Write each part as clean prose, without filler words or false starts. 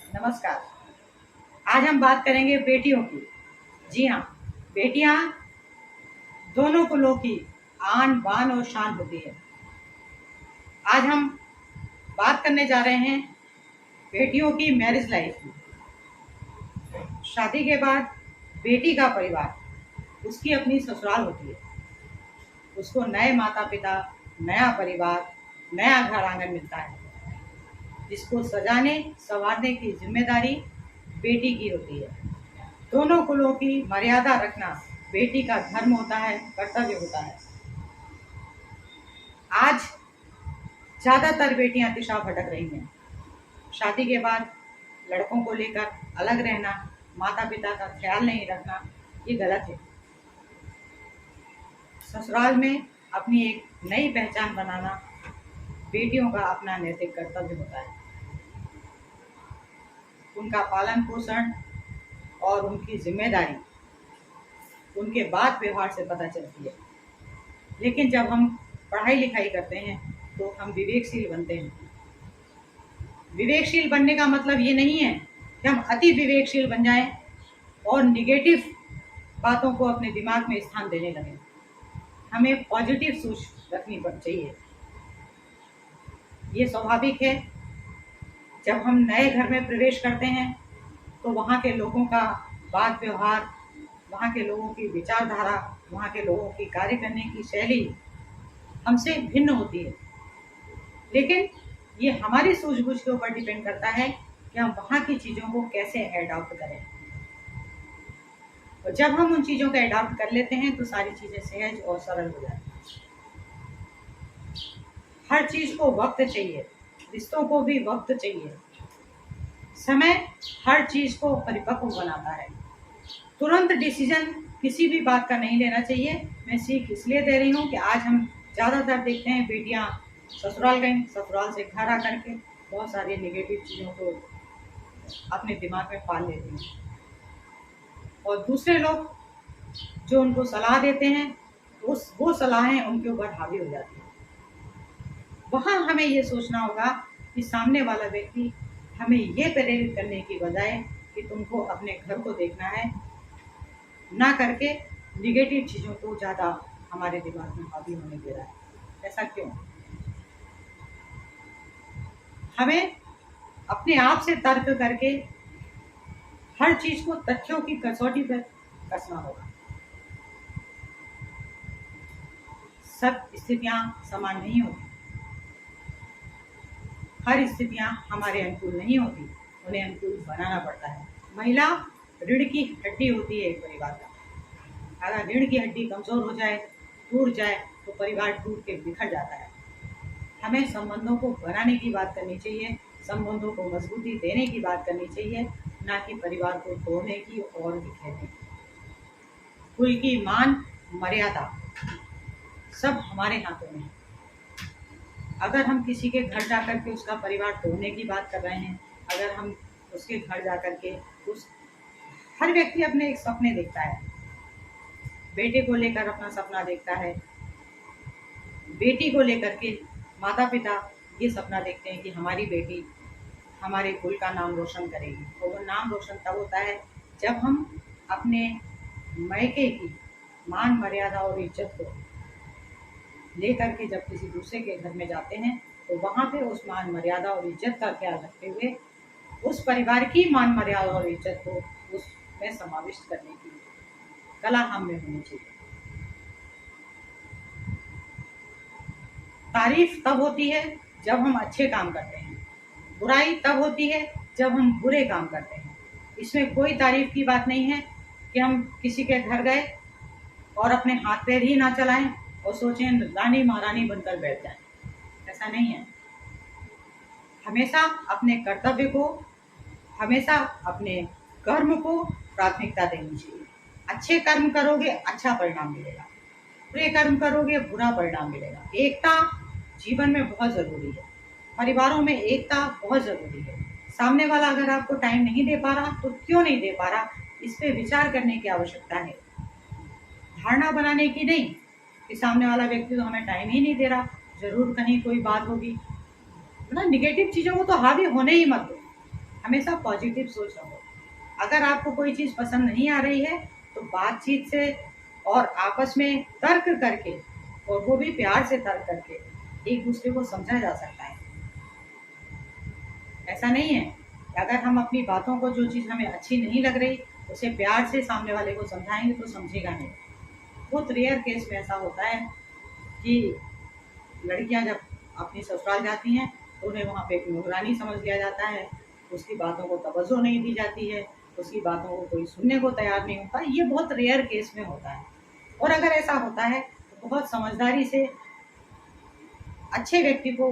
नमस्कार। आज हम बात करेंगे बेटियों की। जी हाँ, बेटियां दोनों कुलों की आन बान और शान होती है। आज हम बात करने जा रहे हैं बेटियों की मैरिज लाइफ की। शादी के बाद बेटी का परिवार उसकी अपनी ससुराल होती है। उसको नए माता पिता, नया परिवार, नया घर आंगन मिलता है, जिसको सजाने संवारने की जिम्मेदारी बेटी की होती है। दोनों कुलों की मर्यादा रखना बेटी का धर्म होता है, कर्तव्य होता है। आज ज्यादातर बेटियां दिशा भटक रही हैं। शादी के बाद लड़कों को लेकर अलग रहना, माता पिता का ख्याल नहीं रखना, ये गलत है। ससुराल में अपनी एक नई पहचान बनाना बेटियों का अपना नैतिक कर्तव्य होता है। उनका पालन पोषण और उनकी जिम्मेदारी उनके बात व्यवहार से पता चलती है। लेकिन जब हम पढ़ाई लिखाई करते हैं तो हम विवेकशील बनते हैं। विवेकशील बनने का मतलब ये नहीं है कि हम अति विवेकशील बन जाएं और निगेटिव बातों को अपने दिमाग में स्थान देने लगें। हमें पॉजिटिव सोच रखनी चाहिए। ये स्वाभाविक है। जब हम नए घर में प्रवेश करते हैं तो वहाँ के लोगों का बात व्यवहार, वहाँ के लोगों की विचारधारा, वहाँ के लोगों की कार्य करने की शैली हमसे भिन्न होती है। लेकिन ये हमारी सूझबूझ के ऊपर डिपेंड करता है कि हम वहाँ की चीज़ों को कैसे एडॉप्ट करें। और जब हम उन चीज़ों को एडॉप्ट कर लेते हैं तो सारी चीज़ें सहज और सरल हो जाती हैं। हर चीज़ को वक्त चाहिए, रिश्तों को भी वक्त चाहिए। समय हर चीज़ को परिपक्व बनाता है। तुरंत डिसीजन किसी भी बात का नहीं लेना चाहिए। मैं सीख इसलिए दे रही हूँ कि आज हम ज़्यादातर देखते हैं बेटियाँ ससुराल गई, ससुराल से घर आकर के बहुत सारी नेगेटिव चीज़ों को अपने दिमाग में पाल लेती हैं और दूसरे लोग जो उनको सलाह देते हैं वो सलाहें उनके ऊपर हावी हो जाती हैं। वहाँ हमें ये सोचना होगा कि सामने वाला व्यक्ति हमें ये प्रेरित करने की बजाय कि तुमको अपने घर को देखना है, ना करके निगेटिव चीज़ों को ज़्यादा हमारे दिमाग में हावी होने दे रहा है। ऐसा क्यों? हमें अपने आप से तर्क करके हर चीज़ को तथ्यों की कसौटी पर कसना होगा। सब स्थितियां समान नहीं होती। हर स्थितियां हमारे अनुकूल नहीं होती, उन्हें अनुकूल बनाना पड़ता है। महिला रीढ़ की हड्डी होती है एक परिवार का। अगर रीढ़ की हड्डी कमजोर हो जाए, टूट जाए तो परिवार टूट के बिखर जाता है। हमें संबंधों को बनाने की बात करनी चाहिए, संबंधों को मजबूती देने की बात करनी चाहिए, ना कि परिवार को तोड़ने की और बिखेरने की। कुल की मान मर्यादा सब हमारे हाथों में है। अगर हम किसी के घर जाकर के उसका परिवार तोड़ने की बात कर रहे हैं, अगर हम उसके घर जाकर के हर व्यक्ति अपने एक सपने देखता है। बेटे को लेकर अपना सपना देखता है, बेटी को लेकर के माता पिता ये सपना देखते हैं कि हमारी बेटी हमारे कुल का नाम रोशन करेगी। और वो नाम रोशन तब होता है जब हम अपने मायके की मान मर्यादा और इज्जत को लेकर के जब किसी दूसरे के घर में जाते हैं तो वहाँ पे उस मान मर्यादा और इज्जत का ख्याल रखते हुए उस परिवार की मान मर्यादा और इज्जत को उसमें समाविष्ट करने की कला हम में होनी चाहिए। तारीफ तब होती है जब हम अच्छे काम करते हैं, बुराई तब होती है जब हम बुरे काम करते हैं। इसमें कोई तारीफ की बात नहीं है कि हम किसी के घर गए और अपने हाथ पैर ही ना चलाएं और सोचें रानी महारानी बनकर बैठ जाएं। ऐसा नहीं है। हमेशा अपने कर्तव्य को, हमेशा अपने कर्म को प्राथमिकता देनी चाहिए। अच्छे कर्म करोगे अच्छा परिणाम मिलेगा, बुरे कर्म करोगे बुरा परिणाम मिलेगा। एकता जीवन में बहुत ज़रूरी है। परिवारों में एकता बहुत ज़रूरी है। सामने वाला अगर आपको टाइम नहीं दे पा रहा तो क्यों नहीं दे पा रहा, इस पे विचार करने की आवश्यकता है। धारणा बनाने की नहीं कि सामने वाला व्यक्ति तो हमें टाइम ही नहीं दे रहा, जरूर कहीं कोई बात होगी। मतलब निगेटिव चीज़ों को तो हावी होने ही मत दो। हमेशा पॉजिटिव सोच रखो। अगर आपको कोई चीज़ पसंद नहीं आ रही है तो बातचीत से और आपस में तर्क करके, और वो भी प्यार से तर्क करके, एक दूसरे को समझा जा सकता है। ऐसा नहीं है कि अगर हम अपनी बातों को, जो चीज़ हमें अच्छी नहीं लग रही, उसे प्यार से सामने वाले को समझाएंगे तो समझेगा नहीं। बहुत रेयर केस में ऐसा होता है कि लड़कियां जब अपनी ससुराल जाती हैं तो उन्हें वहाँ पे एक नौकरानी समझ लिया जाता है, उसकी बातों को तवज्जो नहीं दी जाती है, उसकी बातों को कोई सुनने को तैयार नहीं होता। ये बहुत रेयर केस में होता है। और अगर ऐसा होता है तो बहुत समझदारी से अच्छे व्यक्ति को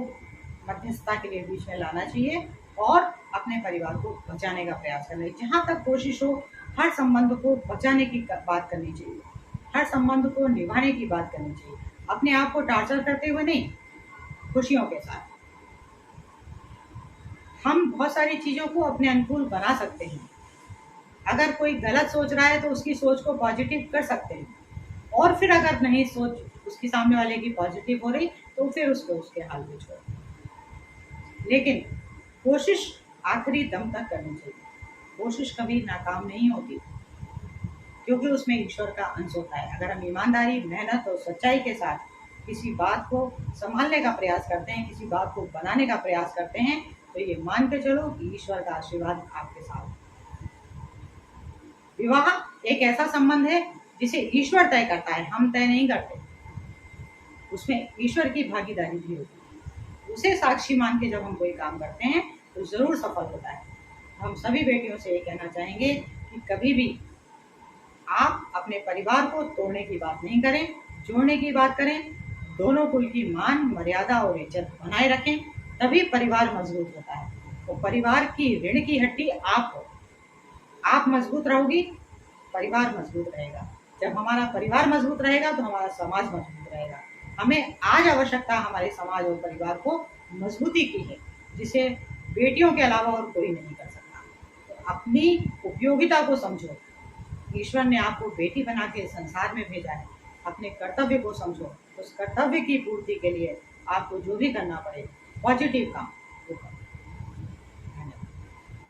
मध्यस्थता के लिए बीच में लाना चाहिए और अपने परिवार को बचाने का प्रयास करना चाहिए। जहाँ तक कोशिश हो, हर संबंध को बचाने की बात करनी चाहिए, हर संबंध को निभाने की बात करनी चाहिए, अपने आप को टार्चर करते हुए नहीं, खुशियों के साथ। हम बहुत सारी चीज़ों को अपने अनुकूल बना सकते हैं। अगर कोई गलत सोच रहा है तो उसकी सोच को पॉजिटिव कर सकते हैं, और फिर अगर नहीं सोच उसकी सामने वाले की पॉजिटिव हो रही तो फिर उसको उसके हाल में छोड़। लेकिन कोशिश आखिरी दम तक करनी चाहिए। कोशिश कभी नाकाम नहीं होती, क्योंकि उसमें ईश्वर का अंश होता है। अगर हम ईमानदारी, मेहनत और सच्चाई के साथ किसी बात को संभालने का प्रयास करते हैं, किसी बात को बनाने का प्रयास करते हैं, तो ये मान के चलो कि ईश्वर का आशीर्वाद आपके साथ। विवाह एक ऐसा संबंध है जिसे ईश्वर तय करता है, हम तय नहीं करते। उसमें ईश्वर की भागीदारी भी होती है। उसे साक्षी मान के जब हम कोई काम करते हैं तो जरूर सफल होता है। हम सभी बेटियों से ये कहना चाहेंगे कि कभी भी आप अपने परिवार को तोड़ने की बात नहीं करें, जोड़ने की बात करें। दोनों कुल की मान, मर्यादा और इज्जत बनाए रखें, तभी परिवार मजबूत होता है। तो परिवार की रीढ़ की हड्डी आप हो। आप मजबूत रहोगी, परिवार मजबूत रहेगा। जब हमारा परिवार मजबूत रहेगा तो हमारा समाज मजबूत रहेगा। हमें आज आवश्यकता हमारे समाज और परिवार को मजबूती की है, जिसे बेटियों के अलावा और कोई नहीं कर सकता। तो अपनी उपयोगिता को समझो। ईश्वर ने आपको बेटी बना के संसार में भेजा है। अपने कर्तव्य को समझो। उस कर्तव्य की पूर्ति के लिए आपको जो भी करना पड़े, पॉजिटिव काम